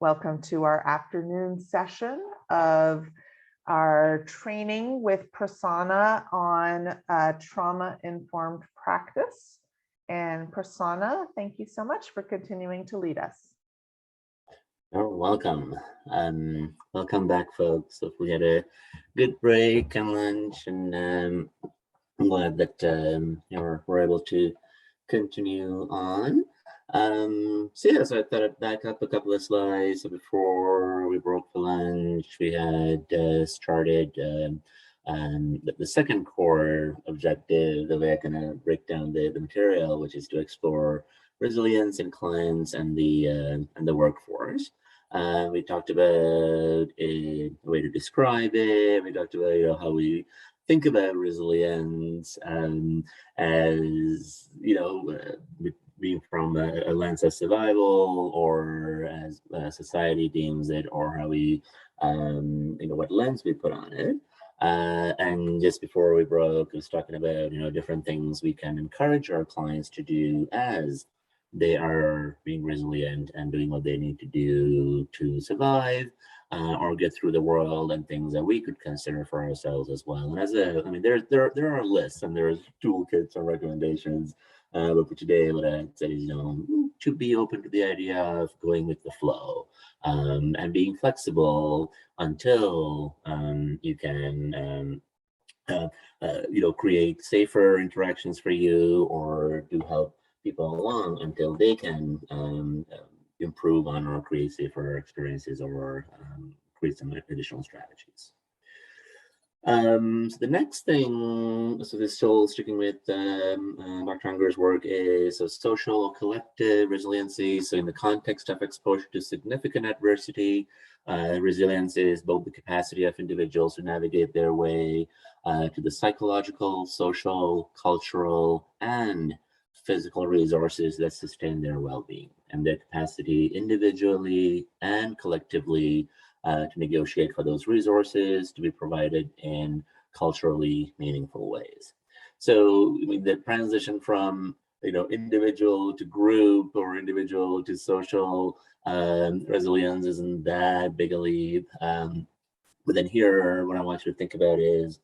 Welcome to our afternoon session of our training with Prasanna on trauma-informed practice. And Prasanna, thank you so much for continuing to lead us. Oh, welcome. Welcome back, folks. So we had a good break and lunch, and I'm glad that we're able to continue on. So I thought I'd back up a couple of slides. So before we broke for lunch, we had started the second core objective, the way I kind of break down the material, which is to explore resilience in clients and the workforce. We talked about a way to describe it. We talked about how we think about resilience as being from a lens of survival, or as society deems it, or how we what lens we put on it. And just before we broke, I was talking about different things we can encourage our clients to do as they are being resilient and doing what they need to do to survive or get through the world, and things that we could consider for ourselves as well. And there are lists and there's toolkits and recommendations, but for today, what I'd say is to be open to the idea of going with the flow and being flexible until you can create safer interactions for you, or to help people along until they can improve on or create safer experiences, or create some additional strategies. So the next thing, so this is still sticking with Dr. Unger's work, is social or collective resiliency. So in the context of exposure to significant adversity, resilience is both the capacity of individuals to navigate their way to the psychological, social, cultural, and physical resources that sustain their well-being, and their capacity individually and collectively to negotiate for those resources to be provided in culturally meaningful ways. So the transition from individual to group, or individual to social resilience isn't that big a leap. But then here, what I want you to think about is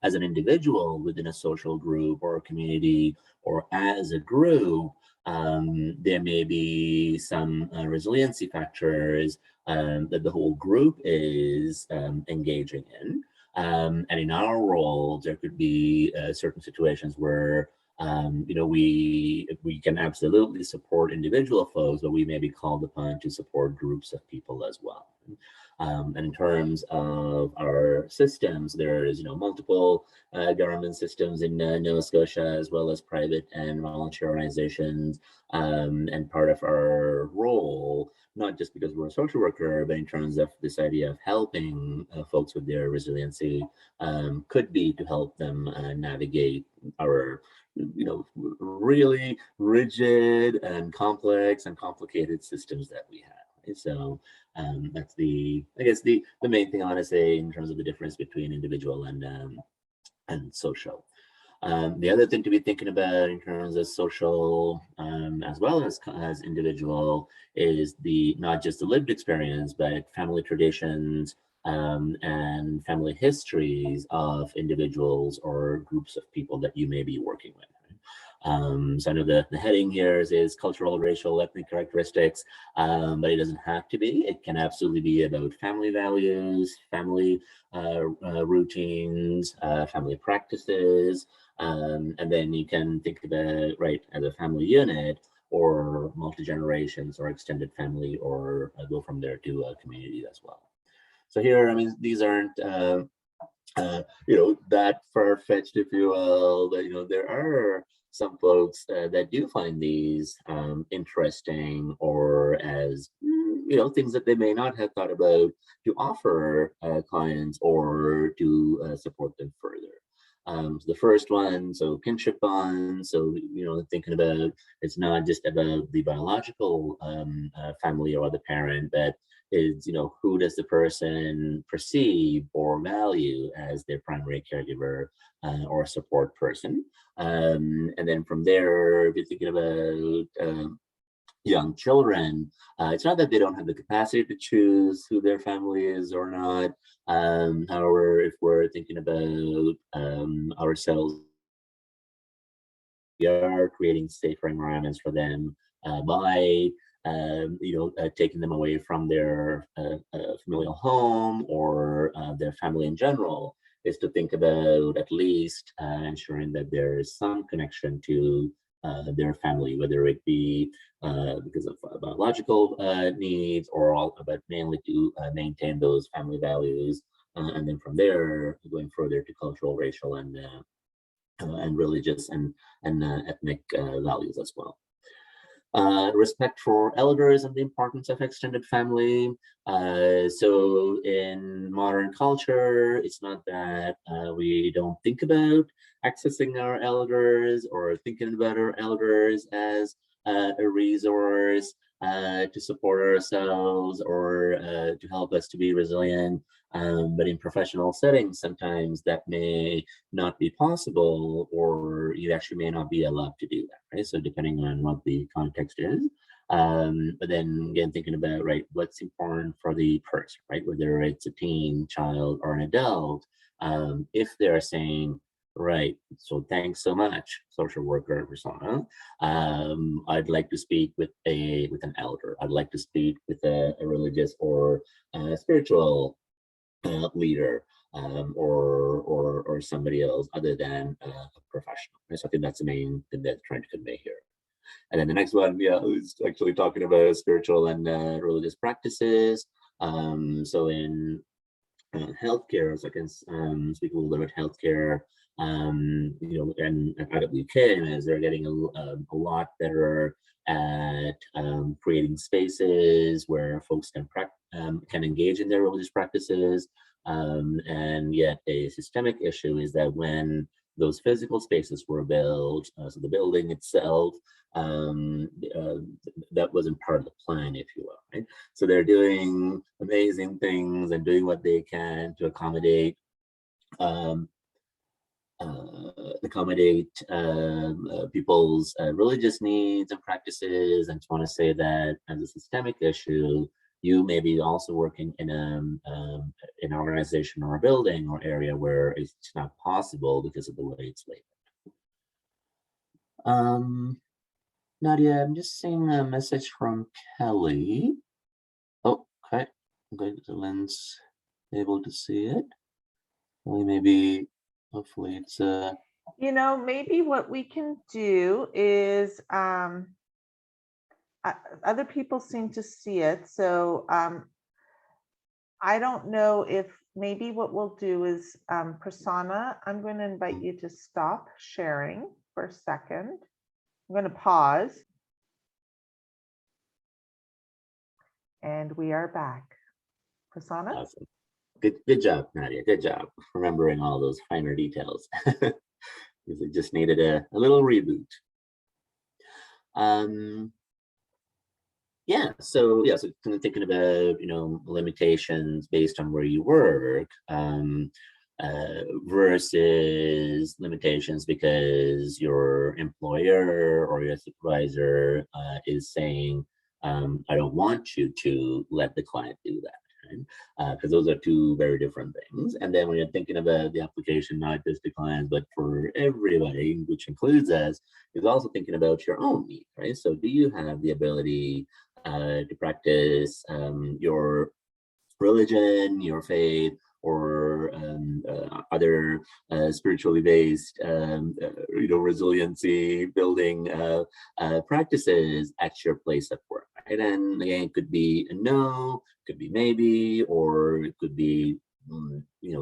as an individual within a social group or a community, or as a group, there may be some resiliency factors that the whole group is engaging in. And in our roles, there could be certain situations where we can absolutely support individual folks, but we may be called upon to support groups of people as well. And in terms of our systems, there's multiple government systems in Nova Scotia, as well as private and volunteer organizations. And part of our role, not just because we're a social worker, but in terms of this idea of helping folks with their resiliency, could be to help them navigate our really rigid and complex and complicated systems that we have. So that's the main thing I want to say in terms of the difference between individual and social. The other thing to be thinking about in terms of social as well as individual is not just the lived experience, but family traditions and family histories of individuals or groups of people that you may be working with. So I know the heading here is cultural, racial, ethnic characteristics, but it doesn't have to be. It can absolutely be about family values, family routines, family practices, and then you can think about, as a family unit, or multi-generations, or extended family, or go from there to a community as well. So here, these aren't that far-fetched, if you will, but there are some folks that do find these interesting, or as things that they may not have thought about to offer clients, or to support them further. So the first one, so kinship bonds. So thinking about, it's not just about the biological family or the parent, but is who does the person perceive or value as their primary caregiver or support person. And then from there, if you're thinking about young children, it's not that they don't have the capacity to choose who their family is or not. However, if we're thinking about ourselves, we are creating safer environments for them by taking them away from their familial home or their family in general, is to think about at least ensuring that there is some connection to their family, whether it be because of biological needs, or all, but mainly to maintain those family values, and then from there going further to cultural, racial, and religious and ethnic values as well. Respect for elders and the importance of extended family. So in modern culture, it's not that we don't think about accessing our elders or thinking about our elders as a resource to support ourselves or to help us to be resilient. But in professional settings, sometimes that may not be possible, or you actually may not be allowed to do that, right? So depending on what the context is. But then again, thinking about, right, what's important for the person, right? Whether it's a teen, child, or an adult, if they're saying, right, so thanks so much, social worker persona. I'd like to speak with an elder. I'd like to speak with a religious or spiritual leader, or somebody else other than a professional. Right? So I think that's the main thing they're trying to convey here. And then the next one, is actually talking about spiritual and religious practices. So in healthcare, so I can speak a little bit about healthcare. And IWK, as they're getting a lot better at creating spaces where folks can engage in their religious practices. And yet a systemic issue is that when those physical spaces were built, so the building itself, that wasn't part of the plan, if you will, right? So they're doing amazing things and doing what they can to accommodate people's religious needs and practices. And just want to say that as a systemic issue, you may be also working in an organization or a building or area where it's not possible because of the way it's labeled. Nadia, I'm just seeing a message from Kelly. Oh, okay. I'm going to Lynn's able to see it. Well, maybe, hopefully it's maybe what we can do is other people seem to see it. So I don't know if maybe what we'll do is Prasanna, I'm going to invite you to stop sharing for a second. I'm going to pause. And we are back. Prasanna? Awesome. Good job, Nadia. Good job remembering all those finer details. Because it just needed a little reboot. So kind of thinking about limitations based on where you work, versus limitations because your employer or your supervisor is saying, I don't want you to let the client do that. Because those are two very different things. And then when you're thinking about the application, not just to clients, but for everybody, which includes us, is also thinking about your own needs, right? So do you have the ability to practice your religion, your faith, or other spiritually based, resiliency building practices at your place of work, right? And again, it could be a no, could be maybe, or it could be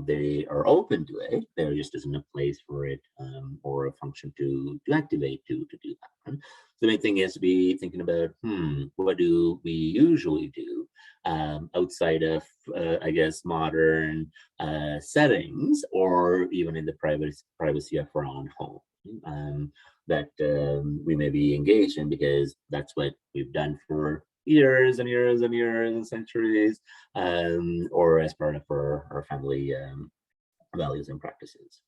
they are open to it. There just isn't a place for it or a function to activate to do that. Right? The main thing is to be thinking about, what do we usually do outside of, I guess, modern settings, or even in the privacy of our own home, that we may be engaged in, because that's what we've done for years and years and years and centuries, or as part of our family values and practices.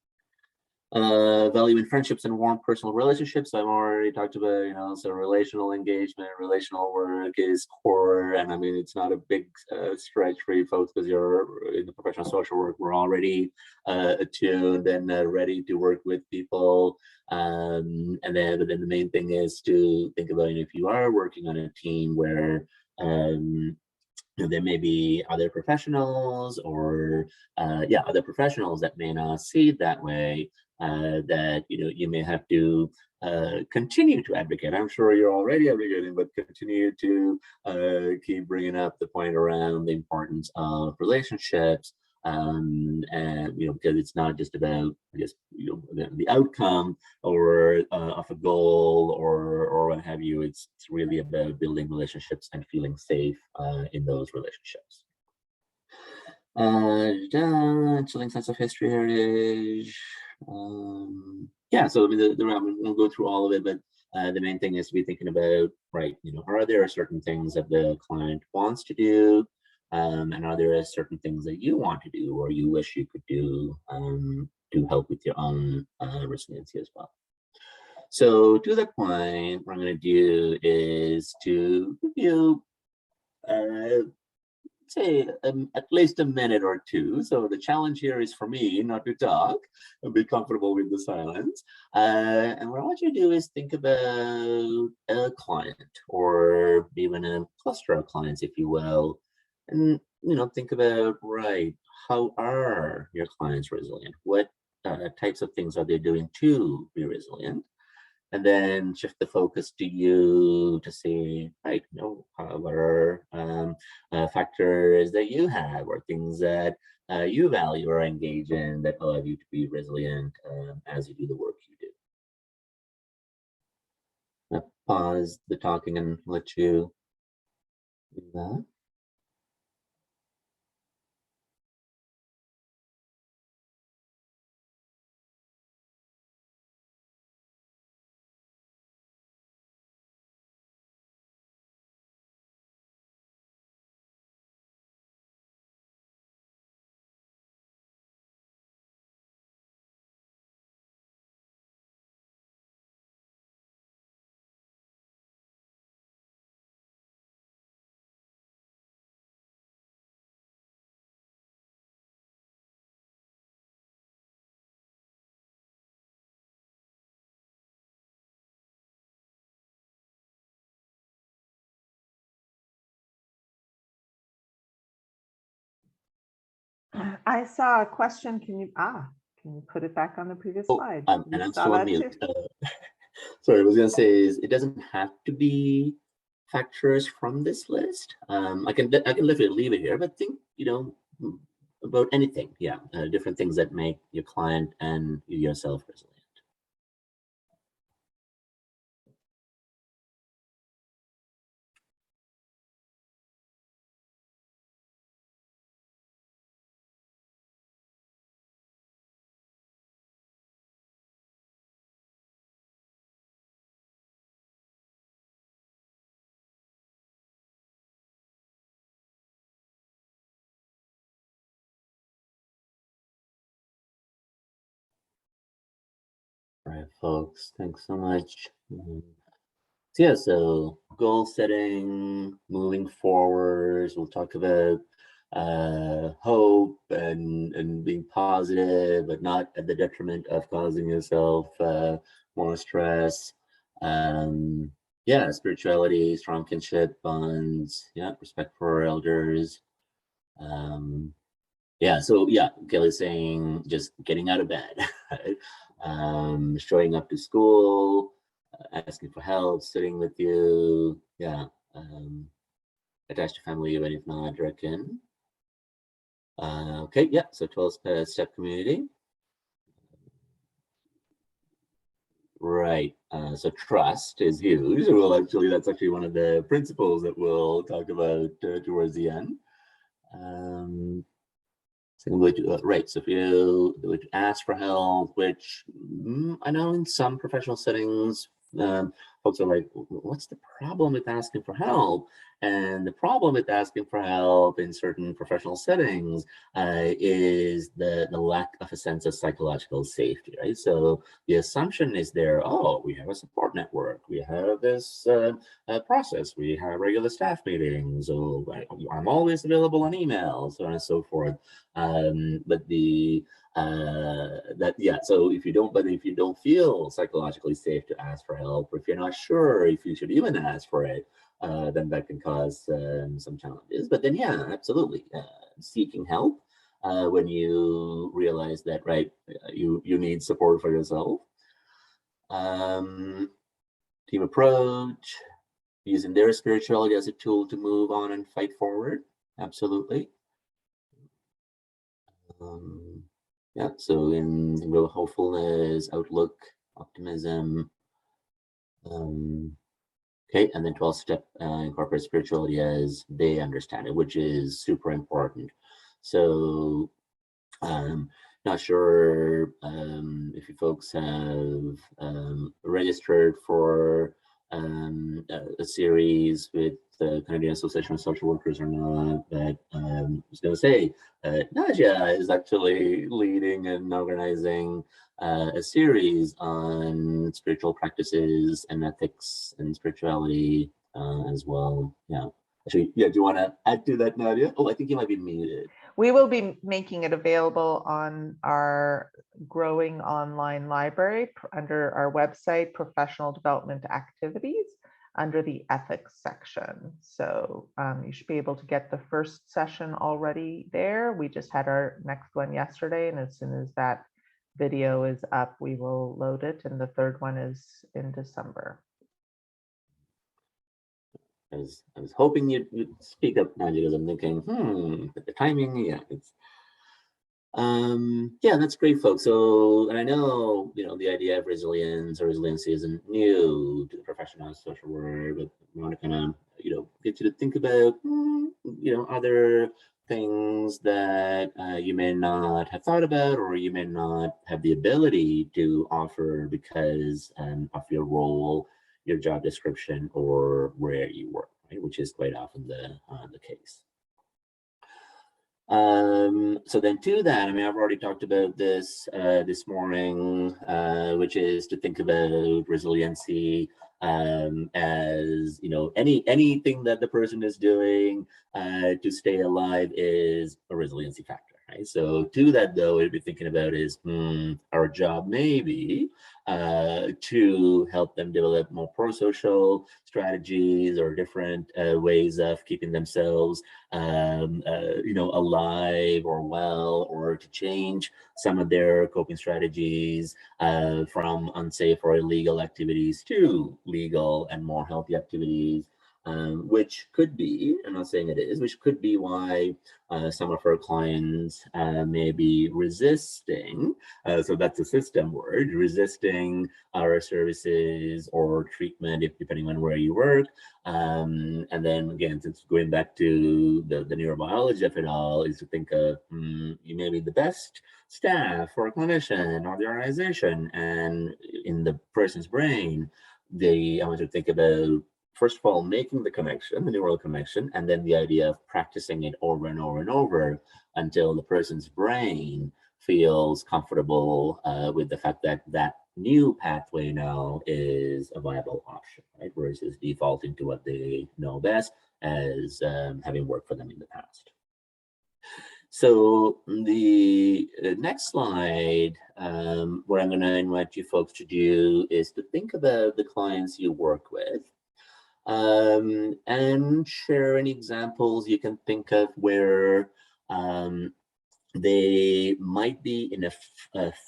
Valuing friendships and warm personal relationships. I've already talked about, so relational engagement, relational work is core. And I mean, it's not a big stretch for you folks because you're in the professional social work. We're already attuned and ready to work with people. But then the main thing is to think about if you are working on a team where there may be other professionals or other professionals that may not see it that way, that you may have to continue to advocate. I'm sure you're already advocating, but continue to keep bringing up the point around the importance of relationships, and because it's not just about, I guess, the outcome or of a goal or what have you. It's really about building relationships and feeling safe in those relationships. Chilling sense of history, heritage. So I mean, we'll go through all of it, but the main thing is to be thinking about, right, are there certain things that the client wants to do, and are there certain things that you want to do or you wish you could do to help with your own resiliency as well. So to that point, what I'm going to do is to give you say at least a minute or two. So the challenge here is for me not to talk and be comfortable with the silence. And what I want you to do is think about a client or even a cluster of clients, if you will, and think about, right, how are your clients resilient? What types of things are they doing to be resilient? And then shift the focus to you to see, right, what are factors that you have or things that you value or engage in that allow you to be resilient as you do the work you do. Now, pause the talking and let you do that. I saw a question. Can you put it back on the previous slide? And I'm still on mute. Sorry, I was going to say is it doesn't have to be factors from this list. I can literally leave it here, but think about anything. Different things that make your client and yourself resilient. All right, folks, thanks so much. So goal setting, moving forward. We'll talk about hope and being positive, but not at the detriment of causing yourself more stress. Spirituality, strong kinship bonds, respect for our elders. Kelly's saying just getting out of bed, right? Showing up to school, asking for help, sitting with you, attached to family even if not direct in. So 12-step community. Right, so trust is huge. Well, actually, that's actually one of the principles that we'll talk about towards the end. Right, so if you ask for help, which I know in some professional settings, folks are like, what's the problem with asking for help? And the problem with asking for help in certain professional settings is the lack of a sense of psychological safety, right? So the assumption is there, oh, we have a support network, we have this process, we have regular staff meetings, so I'm always available on email, so on and so forth. But the so if you don't feel psychologically safe to ask for help, or if you're not sure if you should even ask for it, then that can cause some challenges. But then, yeah, absolutely, seeking help when you realize that, right, you need support for yourself. Team approach, using their spirituality as a tool to move on and fight forward. Absolutely. Yeah, so in real hopefulness, outlook, optimism. Okay, and then 12th step incorporate spirituality as they understand it, which is super important. So not sure if you folks have registered for a series with the Canadian Association of Social Workers or not, but I was going to say, Nadia is actually leading and organizing a series on spiritual practices and ethics and spirituality as well. Yeah. Actually, yeah, do you want to add to that, Nadia? Oh, I think you might be muted. We will be making it available on our growing online library under our website, Professional Development Activities, under the ethics section. So you should be able to get the first session already there. We just had our next one yesterday, and as soon as that video is up, we will load it. And the third one is in December. I was hoping you'd speak up, Nadia, because I'm thinking, but the timing, yeah, it's yeah, that's great, folks. So, and I know, the idea of resilience or resiliency isn't new to the professional social work, but we want to kind of, get you to think about, other things that you may not have thought about, or you may not have the ability to offer because of your role, your job description, or where you work, right? Which is quite often the case. So then to that, I mean, I've already talked about this this morning, which is to think about resiliency as, anything that the person is doing to stay alive is a resiliency factor, right? So to that, though, what we'd be thinking about is our job maybe to help them develop more pro-social strategies or different ways of keeping themselves alive or well, or to change some of their coping strategies from unsafe or illegal activities to legal and more healthy activities, which could be, I'm not saying it is, which could be why some of our clients may be resisting, so that's a system word, resisting our services or treatment, if depending on where you work. And then again, since going back to the neurobiology of it all, is to think of you may be the best staff or a clinician or the organization, and in the person's brain, I want to think about, first of all, making the connection, the neural connection, and then the idea of practicing it over and over and over until the person's brain feels comfortable with the fact that that new pathway now is a viable option, right? Versus defaulting to what they know best as having worked for them in the past. So the next slide, what I'm going to invite you folks to do is to think about the clients you work with and share any examples you can think of where they might be in a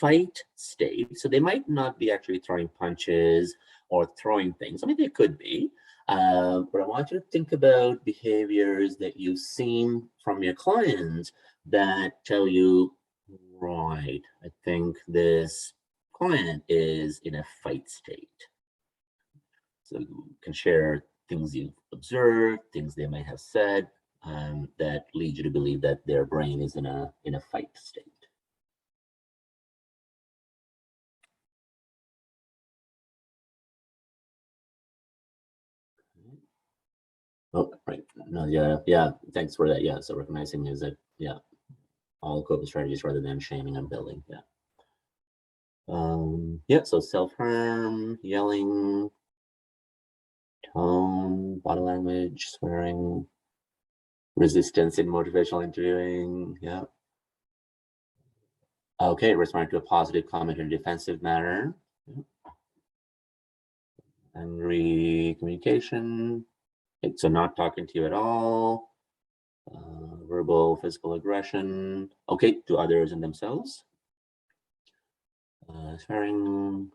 fight state. So they might not be actually throwing punches or throwing things. I mean, they could be. But I want you to think about behaviors that you've seen from your clients that tell you, right, I think this client is in a fight state. So you can share things you've observed, things they might have said, that lead you to believe that their brain is in a fight state. no, yeah. Thanks for that. Yeah, so recognizing is that, yeah, all coping strategies rather than shaming and building. Yeah. Yeah. So self-harm, yelling, tone, body language, swearing, resistance in motivational interviewing. Yeah. Okay, responding to a positive comment in a defensive manner. Yeah. Angry communication. Okay, so not talking to you at all. Verbal, physical aggression. Okay, to others and themselves. Swearing.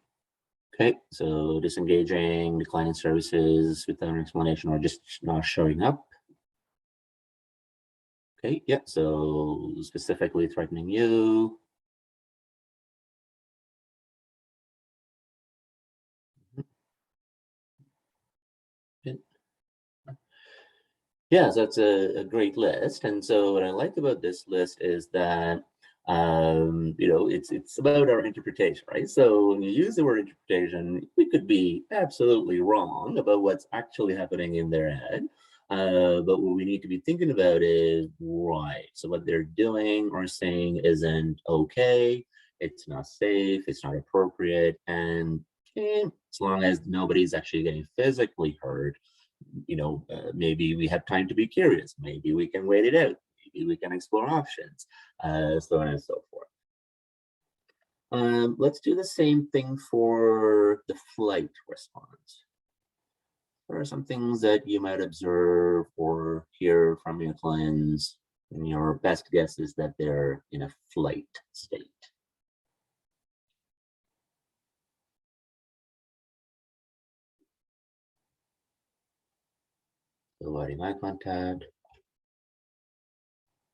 Okay, so disengaging, declining services without an explanation, or just not showing up. Okay, yeah, so specifically threatening you. Yeah, so that's a great list. And so what I like about this list is that it's about our interpretation, right? So when you use the word interpretation, we could be absolutely wrong about what's actually happening in their head. But what we need to be thinking about is right. So what they're doing or saying isn't okay. It's not safe. It's not appropriate. And as long as nobody's actually getting physically hurt, maybe we have time to be curious. Maybe we can wait it out. Maybe we can explore options, so on and so forth. Let's do the same thing for the flight response. What are some things that you might observe or hear from your clients, and your best guess is that they're in a flight state? Avoiding eye contact.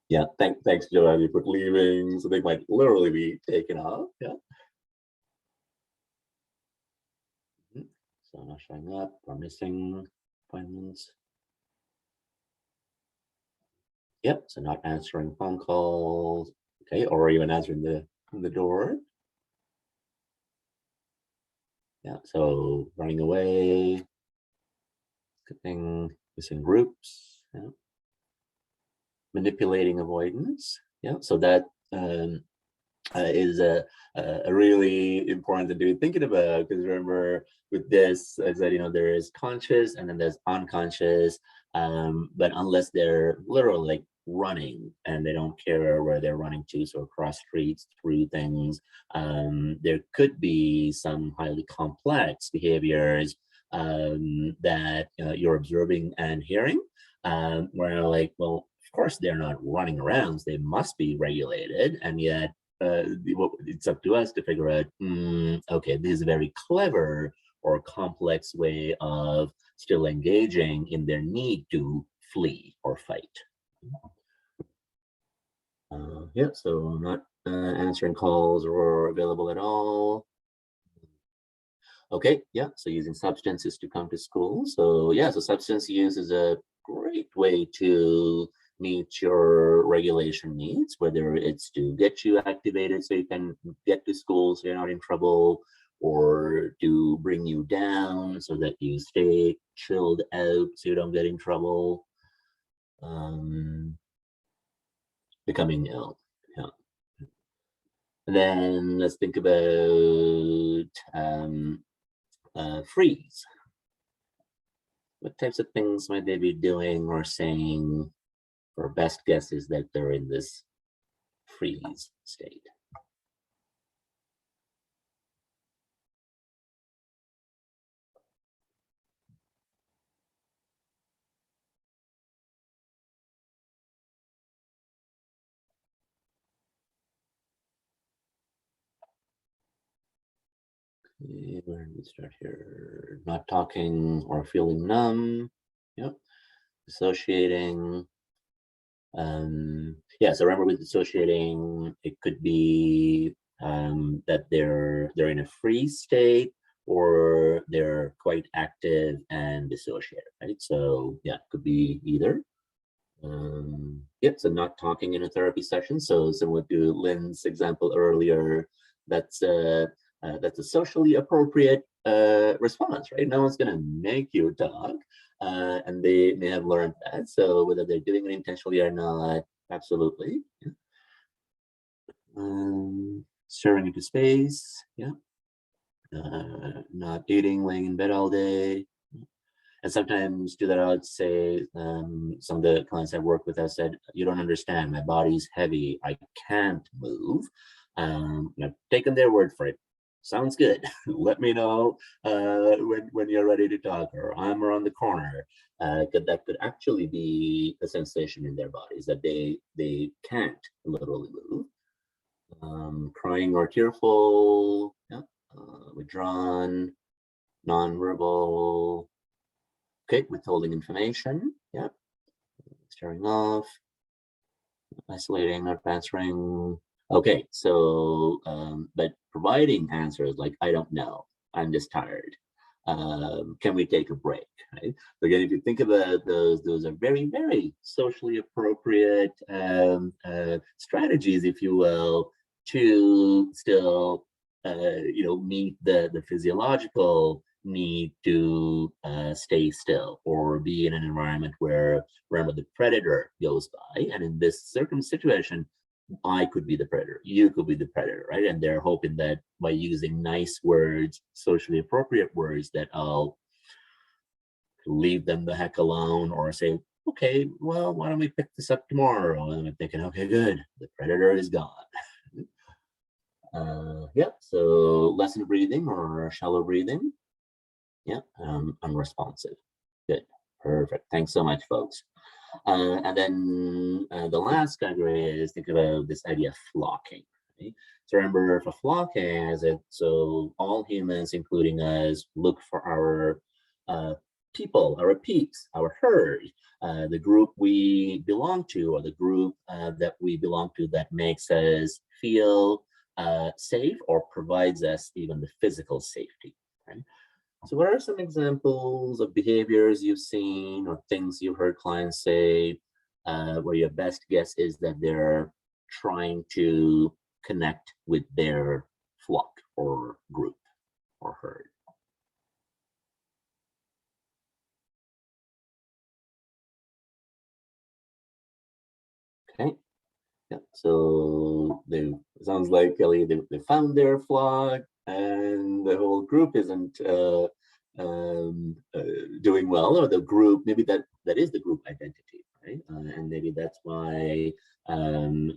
Yeah, thanks, Joanne, for leaving. So they might literally be taken off. Yeah. So not showing up or missing appointments. Yep, so not answering phone calls. Okay, or even answering the door. Yeah, so running away, skipping, missing groups. Yeah. Manipulating avoidance. Yeah, so that is a really important to be thinking about, because remember with this is that there is conscious and then there's unconscious, but unless they're literally like running and they don't care where they're running to, so across streets, through things, there could be some highly complex behaviors that you're observing and hearing, where like, well, of course they're not running around, so they must be regulated, and yet it's up to us to figure out, okay, this is a very clever or complex way of still engaging in their need to flee or fight. Yeah, so not answering calls or available at all. Okay, yeah, so using substances to come to school. So yeah, so substance use is a great way to meet your regulation needs, whether it's to get you activated so you can get to school so you're not in trouble, or to bring you down so that you stay chilled out so you don't get in trouble. Becoming ill. Yeah. And then let's think about freeze. What types of things might they be doing or saying? Or best guess is that they're in this freeze state. Okay, where do we start here? Not talking or feeling numb. Yep. Dissociating. Yeah, so remember with dissociating, it could be that they're in a freeze state, or they're quite active and dissociated, right? So yeah, it could be either. Yeah, so not talking in a therapy session. So similar to Lynn's example earlier, that's a socially appropriate response, right? No one's going to make you talk. and they may have learned that. So whether they're doing it intentionally or not, absolutely. Yeah. Staring into space, yeah. Not eating, laying in bed all day. And sometimes to that, I would say some of the clients I work with have said, you don't understand, my body's heavy, I can't move. I've taken their word for it. Sounds good. Let me know when you're ready to talk, or I'm around the corner. That could actually be a sensation in their bodies that they can't literally move. Crying or tearful, yeah. Withdrawn, nonverbal. Okay, withholding information, yeah. Staring off, isolating, not answering. Okay, so, but providing answers like, I don't know, I'm just tired. Can we take a break, right? Again, if you think about those are very, very socially appropriate strategies, if you will, to still, meet the physiological need to stay still or be in an environment where, remember, the predator goes by. And in this situation, I could be the predator, you could be the predator, right? And they're hoping that by using nice words, socially appropriate words, that I'll leave them the heck alone, or say, okay, well, why don't we pick this up tomorrow? And I'm thinking, okay, good, the predator is gone. Yeah, so lesson breathing or shallow breathing. Yeah, unresponsive. Good, perfect. Thanks so much, folks. And then the last category is think about this idea of flocking. Right? So remember, for flocking, so all humans, including us, look for our people, our peeps, our herd, the group we belong to, or the group that we belong to that makes us feel safe or provides us even the physical safety. Right? So what are some examples of behaviors you've seen or things you've heard clients say where your best guess is that they're trying to connect with their flock or group or herd? Okay. Yeah. So it sounds like, Kelly, they found their flock and the whole group isn't doing well, or the group, maybe that is the group identity, right? And maybe that's why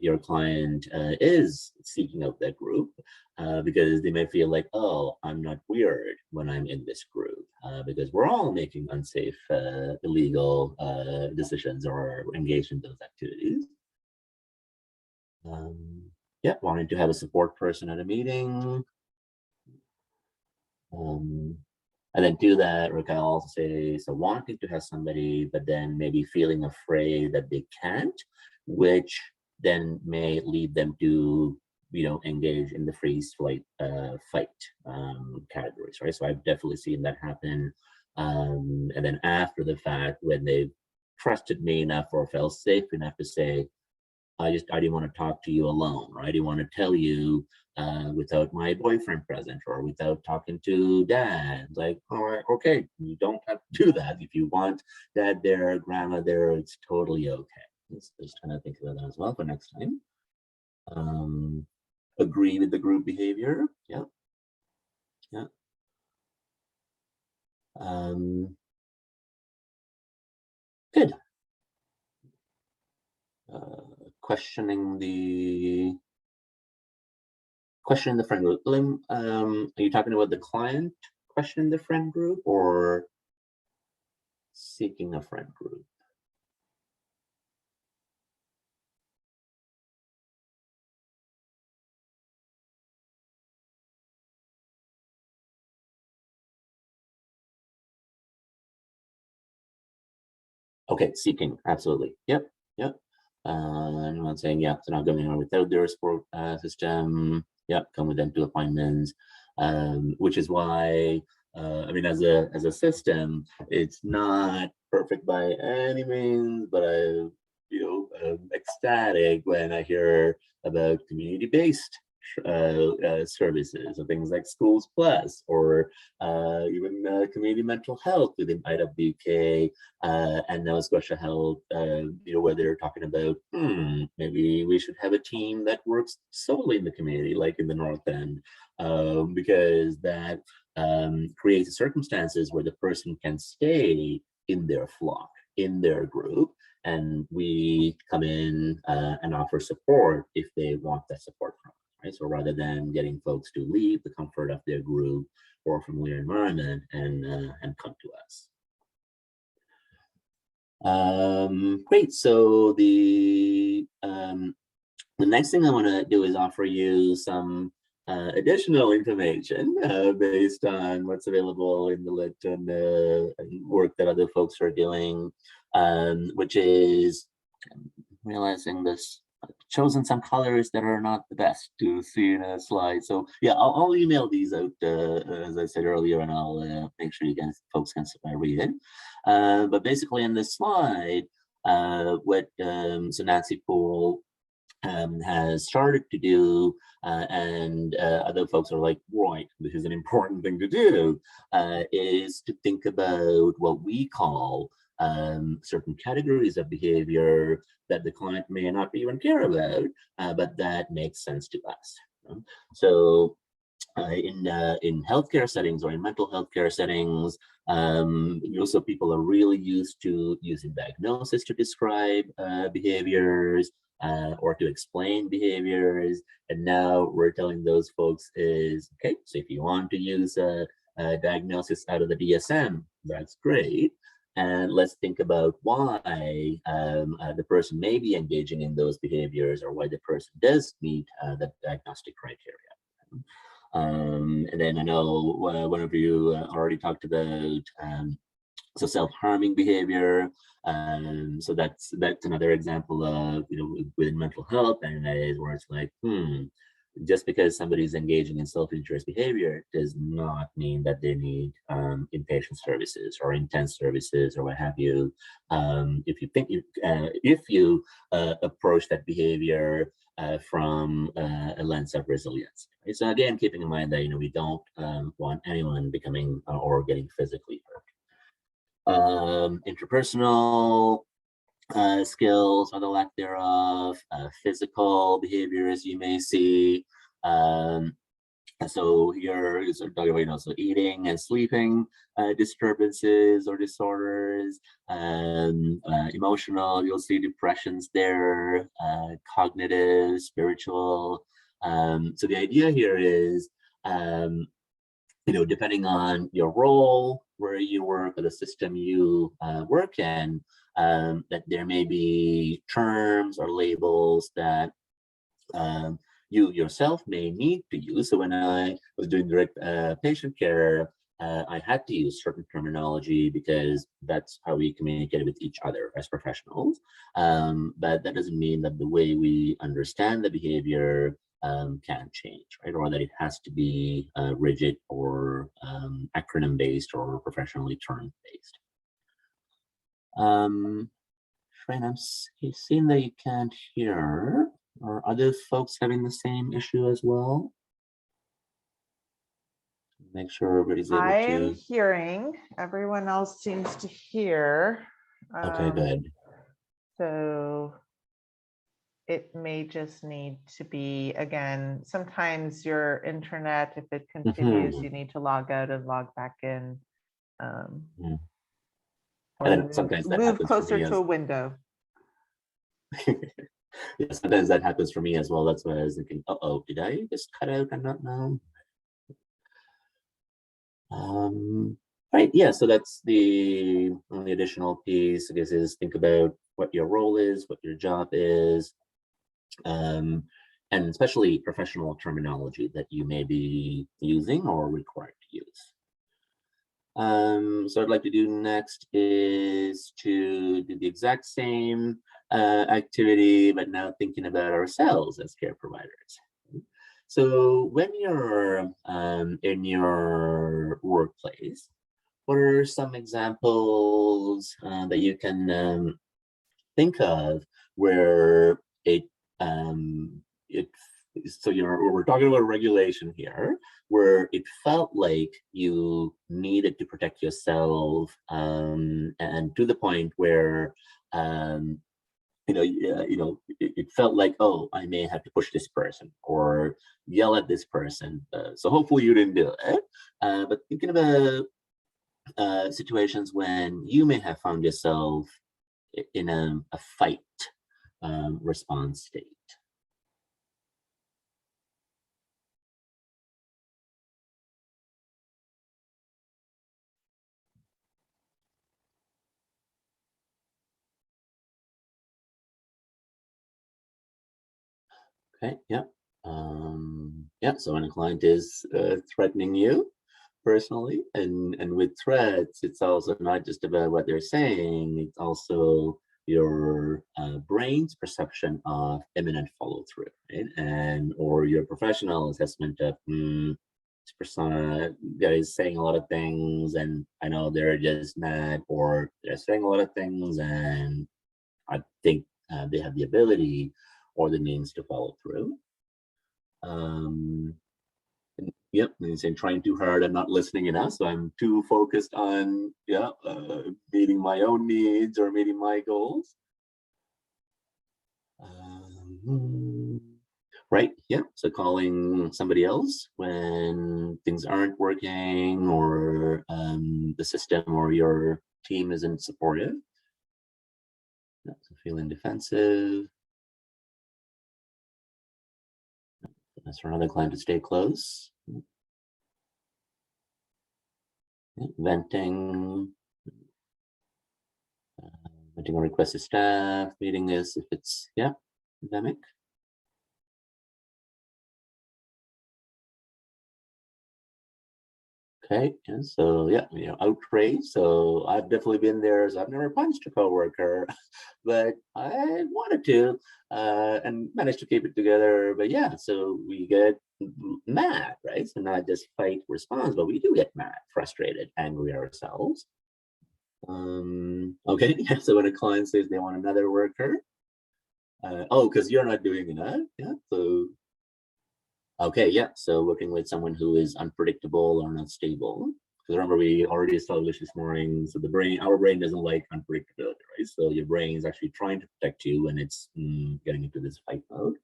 your client is seeking out that group because they may feel like, oh, I'm not weird when I'm in this group because we're all making unsafe, illegal decisions or engaged in those activities. Yeah, wanting to have a support person at a meeting. And then do that, or can I also say, so wanting to have somebody, but then maybe feeling afraid that they can't, which then may lead them to, engage in the freeze, flight, fight categories, right? So I've definitely seen that happen. And then after the fact, when they've trusted me enough or felt safe enough to say, I didn't want to talk to you alone, or I didn't want to tell you without my boyfriend present or without talking to dad. Like, all right, okay, you don't have to do that. If you want dad there, grandma there, it's totally okay. Just kind of think about that as well for next time. Agree with the group behavior. Yeah. Yeah. Good. Questioning the friend group. Are you talking about the client questioning the friend group or seeking a friend group? Okay, seeking, absolutely. Yep, yep. Anyone saying, yeah, so not going on without their support system. Yep, come with them to appointments, which is why, I mean, as a system, it's not perfect by any means, but I'm ecstatic when I hear about community-based services, so things like Schools Plus, or even community mental health within IWK and Nova Scotia Health, where they're talking about, maybe we should have a team that works solely in the community, like in the North End, because that creates circumstances where the person can stay in their flock, in their group, and we come in and offer support if they want that support from us, right? So rather than getting folks to leave the comfort of their group or familiar environment and come to us. Great. So the next thing I want to do is offer you some additional information based on what's available in the lit and work that other folks are doing, which is realizing this. I've chosen some colors that are not the best to see in a slide. So yeah, I'll email these out as I said earlier, and I'll make sure you guys, folks, can read it. But basically, in this slide, what so Nancy Poole has started to do, and other folks are like, right, this is an important thing to do, is to think about what we call certain categories of behavior that the client may not even care about, but that makes sense to us. So in healthcare settings or in mental health care settings, also people are really used to using diagnosis to describe behaviors or to explain behaviors. And now we're telling those folks is, okay, so if you want to use a diagnosis out of the DSM, that's great. And let's think about why the person may be engaging in those behaviors, or why the person does meet the diagnostic criteria. And then I know one of you already talked about so self-harming behavior. So that's another example of, within mental health, and where it's like, just because somebody's engaging in self-injurious behavior does not mean that they need inpatient services or intense services or what have you. If you approach that behavior from a lens of resilience. So again, keeping in mind that we don't want anyone becoming or getting physically hurt. Interpersonal skills or the lack thereof, physical behavior, as you may see. So you're sort of talking about, so eating and sleeping disturbances or disorders, emotional, you'll see depressions there, cognitive, spiritual. So the idea here is, depending on your role, where you work, or the system you work in, that there may be terms or labels that you yourself may need to use. So when I was doing direct patient care, I had to use certain terminology because that's how we communicate with each other as professionals. But that doesn't mean that the way we understand the behavior can change, right? Or that it has to be rigid or acronym-based or professionally term-based. Shane, I'm seeing that you can't hear. Are other folks having the same issue as well? Make sure everybody's able to. I am hearing. Everyone else seems to hear. Okay, good. So it may just need to be, again, sometimes your internet, if it continues, you need to log out and log back in. And Or sometimes that move happens closer to a window. Yeah, sometimes that happens for me as well. That's why I was thinking, uh-oh, did I just cut out and not know? Right, yeah, so that's the only additional piece, I guess, is think about what your role is, what your job is, and especially professional terminology that you may be using or required to use. So I'd like to do next is to do the exact same activity, but now thinking about ourselves as care providers. So when you're in your workplace, what are some examples that you can think of where it so we're talking about regulation here, where it felt like you needed to protect yourself, and to the point where it felt like, oh, I may have to push this person or yell at this person. So hopefully you didn't do it. But thinking about situations when you may have found yourself in a fight response state. Okay, yeah. Yeah, so when a client is threatening you personally, and with threats, it's also not just about what they're saying, it's also your brain's perception of imminent follow-through, right? And or your professional assessment of this persona guy is saying a lot of things and I know they're just mad, or they're saying a lot of things and I think they have the ability or the means to follow through. Yep, and saying trying too hard and not listening enough. So I'm too focused on meeting my own needs or meeting my goals. Right, yeah. So calling somebody else when things aren't working or the system or your team isn't supportive. Yeah, so feeling defensive. That's for another client to stay close. Venting, venting a request to staff, meeting is if it's, pandemic. Okay, and so outrage. So I've definitely been there. So I've never punched a coworker, but I wanted to, and managed to keep it together. But yeah, so we get mad, right? So not just fight response, but we do get mad, frustrated, angry ourselves. Okay, yeah. So when a client says they want another worker, oh, because you're not doing enough, yeah. So okay, yeah. So working with someone who is unpredictable or not stable. Because remember, we already established this morning. So our brain doesn't like unpredictability, right? So your brain is actually trying to protect you when it's getting into this fight mode.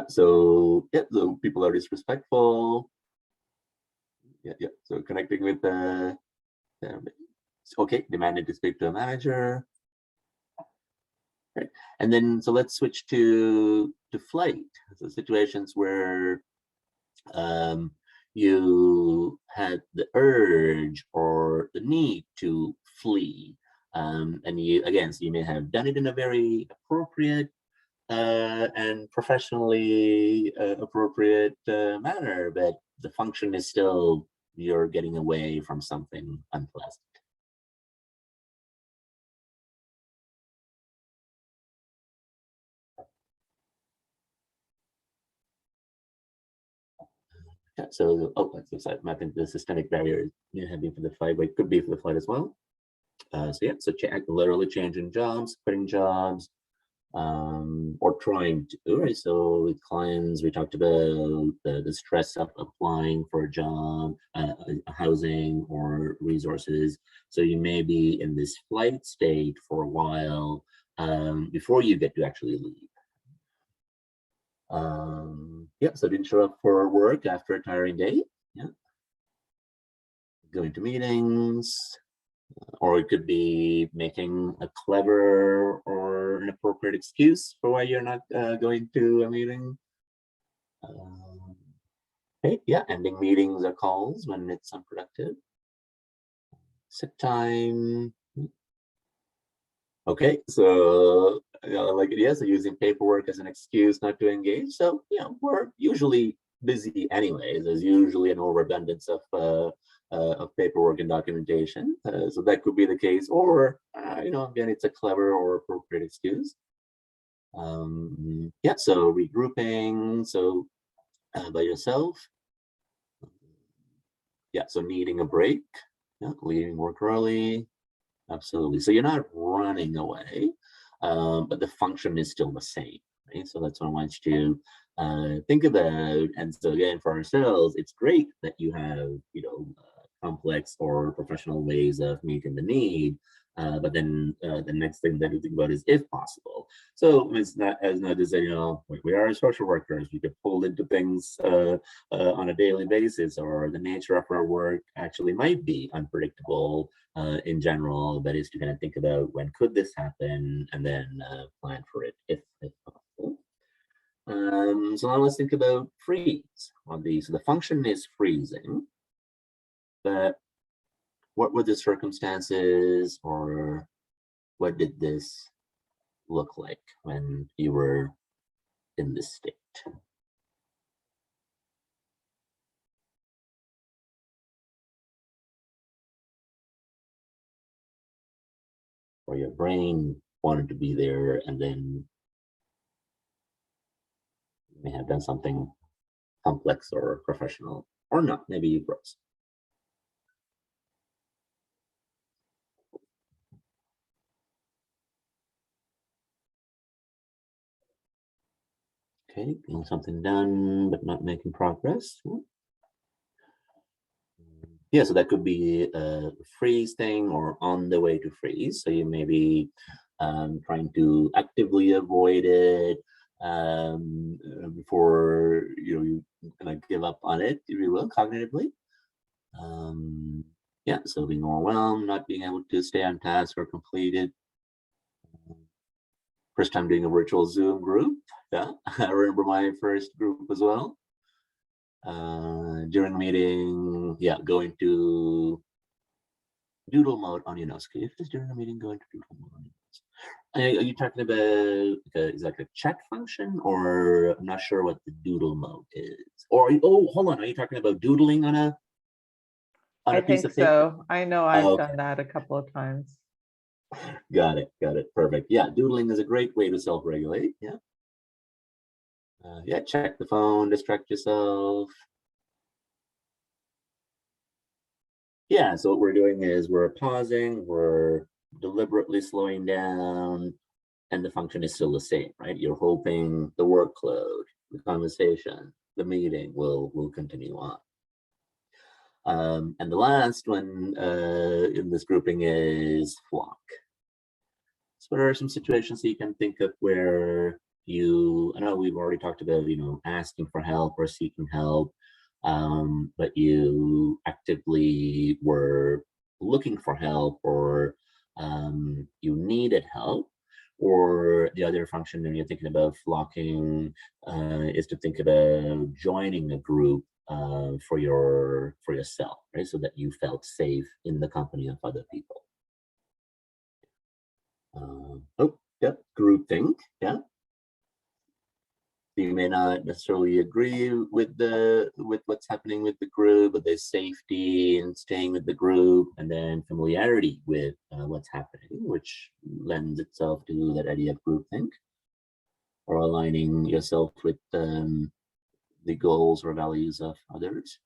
So people are disrespectful. Yeah. So connecting with okay, demanded to speak to a manager. Right. And then so let's switch to flight. So situations where you had the urge or the need to flee. And so you may have done it in a very appropriate and professionally appropriate manner, but the function is still you're getting away from something unpleasant. Yeah, so, that's I think the systemic barrier may have been for the flight, but it could be for the flight as well. So literally changing jobs, quitting jobs, or trying to, right? So with clients, we talked about the stress of applying for a job, housing, or resources. So you may be in this flight state for a while before you get to actually leave. So didn't show up for work after a tiring day. Yeah. Going to meetings, or it could be making a clever or an appropriate excuse for why you're not going to a meeting. Okay, yeah, ending meetings or calls when it's unproductive. Sick time. Okay, so so using paperwork as an excuse not to engage. So we're usually busy anyways. There's usually an overabundance of paperwork and documentation. So that could be the case, or again, it's a clever or appropriate excuse. So regrouping. So by yourself. Yeah, so needing a break. Yeah, leaving work early. Absolutely. So you're not running away. but the function is still the same, right? So that's what I want you to think about. And so again, for ourselves, it's great that you have, complex or professional ways of meeting the need. But then the next thing that you think about is if possible. So it's not as not to say, we are social workers, we get pulled into things on a daily basis, or the nature of our work actually might be unpredictable in general, but is to kind of think about when could this happen and then plan for it if possible. So now let's think about freeze on these. So the function is freezing, but what were the circumstances, or what did this look like when you were in this state? Or your brain wanted to be there, and then you may have done something complex or professional, or not. Maybe you froze. Okay, getting something done, but not making progress. Yeah, so that could be a freeze thing or on the way to freeze. So you may be trying to actively avoid it before you kind of give up on it, if you will, cognitively. Yeah, so being overwhelmed, not being able to stay on task or complete it. First time doing a virtual Zoom group. Yeah, I remember my first group as well. During a meeting, yeah, going to doodle mode on Yonosuke. If it's during a meeting, going to doodle mode on Yonosuke. Are you talking about is like a chat function, or I'm not sure what the doodle mode is? Or hold on, are you talking about doodling on a I piece think of paper? so. I know I've Okay. done that a couple of times. Got it. Perfect. Yeah, doodling is a great way to self-regulate. Yeah. Yeah, check the phone, distract yourself. Yeah, so what we're doing is we're pausing, we're deliberately slowing down, and the function is still the same, right? You're hoping the workload, the conversation, the meeting will continue on. And the last one in this grouping is flock. So what are some situations that you can think of where I know we've already talked about, asking for help or seeking help, but you actively were looking for help, or you needed help, or the other function when you're thinking about flocking is to think about joining a group for yourself, right? So that you felt safe in the company of other people. Yep, groupthink. Yeah, you may not necessarily agree with what's happening with the group, but there's safety in staying with the group, and then familiarity with what's happening, which lends itself to that idea of groupthink, or aligning yourself with the goals or values of others.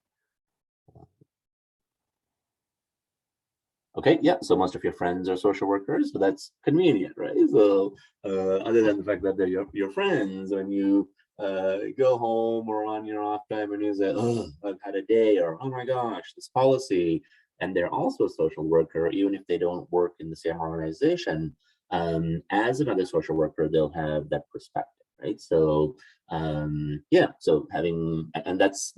Okay, yeah, so most of your friends are social workers, so that's convenient, right? So other than the fact that they're your friends, when you go home or on your off time and you say, oh, I've had a day, or oh my gosh, this policy, and they're also a social worker, even if they don't work in the same organization, as another social worker, they'll have that perspective, right? So yeah, so having, and that's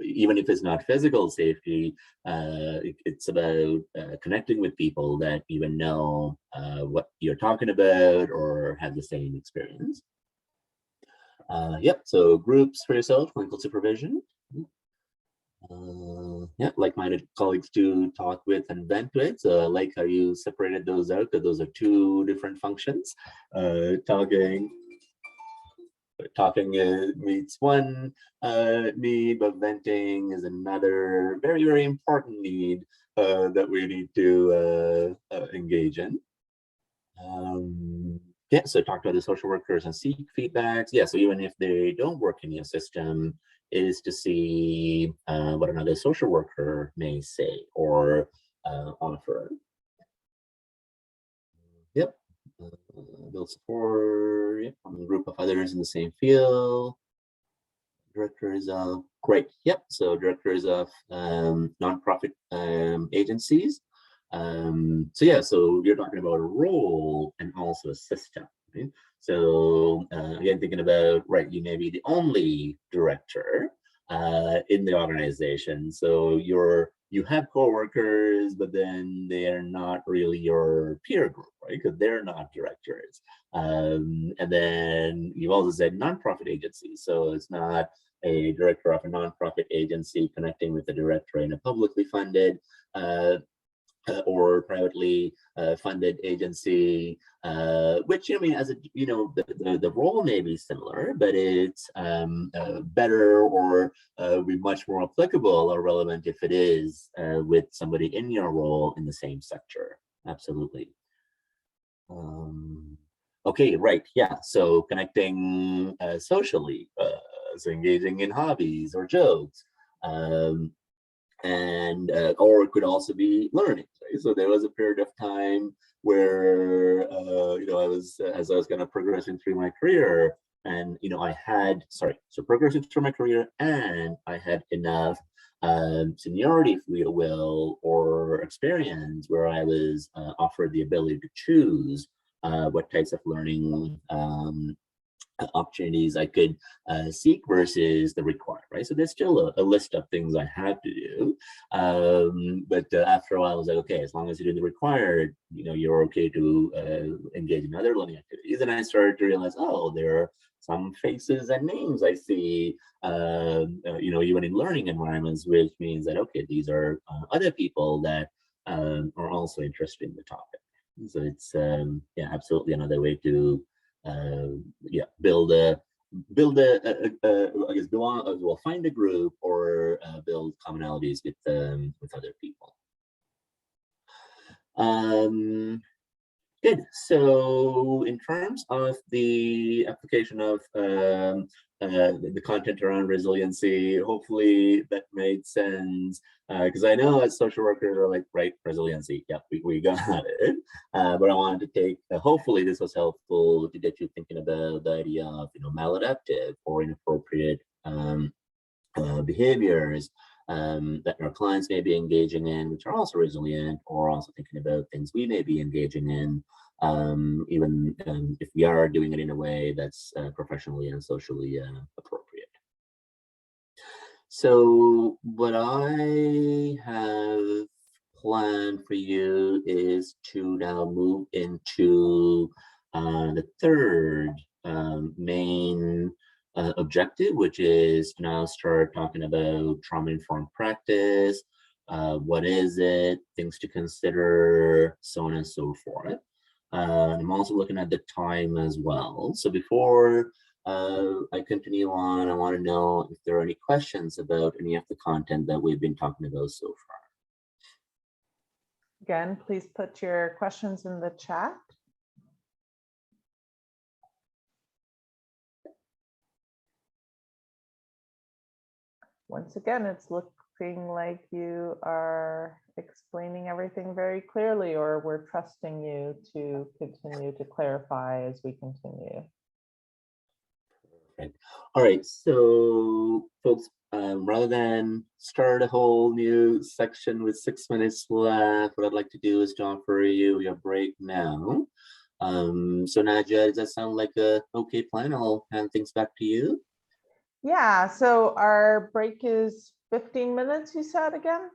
even if it's not physical safety, it's about connecting with people that even know what you're talking about or have the same experience. Yep, so groups for yourself, clinical supervision. Yeah, like-minded colleagues to talk with and vent with. So I like how you separated those out, because those are two different functions. Talking meets one need, but venting is another very, very important need that we need to engage in. Yeah, so talk to other social workers and seek feedbacks. Yeah, so even if they don't work in your system, is to see what another social worker may say or offer. Yep. Build support, yep, from a group of others in the same field. Directors of, great, yep, so directors of nonprofit agencies. So yeah, so you're talking about a role and also a system, right? So again, thinking about, right, you may be the only director in the organization. So you have coworkers, but then they are not really your peer group, right? Because they're not directors. And then you've also said nonprofit agencies. So it's not a director of a nonprofit agency connecting with the director in a publicly funded or privately funded agency, which, I mean, as a, the role may be similar, but it's better or be much more applicable or relevant if it is with somebody in your role in the same sector. Absolutely. Okay, right, yeah, so connecting socially, so engaging in hobbies or jokes, and or it could also be learning, right? So there was a period of time where I was as I was kind of progressing through my career, and I had progressing through my career, and I had enough seniority, if you will, or experience where I was offered the ability to choose what types of learning opportunities I could seek versus the required, right? So there's still a list of things I have to do. But after a while, I was like, okay, as long as you do the required, you're okay to engage in other learning activities. And I started to realize, oh, there are some faces and names I see, even in learning environments, which means that, okay, these are other people that are also interested in the topic. So it's, absolutely another way to build a I guess belong, well, find a group or build commonalities with other people. Good. So in terms of the application of the content around resiliency, hopefully that made sense, because I know as social workers are like, right, resiliency, yeah, we got it. But I wanted to take, hopefully this was helpful to get you thinking about the idea of, maladaptive or inappropriate behaviors that our clients may be engaging in, which are also resilient, or also thinking about things we may be engaging in, even if we are doing it in a way that's professionally and socially appropriate. So what I have planned for you is to now move into the third main objective, which is to now start talking about trauma-informed practice. What is it? Things to consider, so on and so forth. I'm also looking at the time as well. So before I continue on, I want to know if there are any questions about any of the content that we've been talking about so far. Again, please put your questions in the chat. Once again, it's looking like you are explaining everything very clearly, or we're trusting you to continue to clarify as we continue. Perfect. All right, so folks, rather than start a whole new section with 6 minutes left, what I'd like to do is to offer you your break now. So Nadia, does that sound like a okay plan? I'll hand things back to you. Yeah, so our break is 15 minutes, you said again?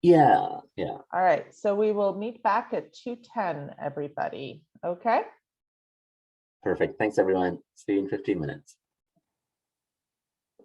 Yeah. All right, so we will meet back at 2:10, everybody, okay? Perfect, thanks everyone. See you in 15 minutes.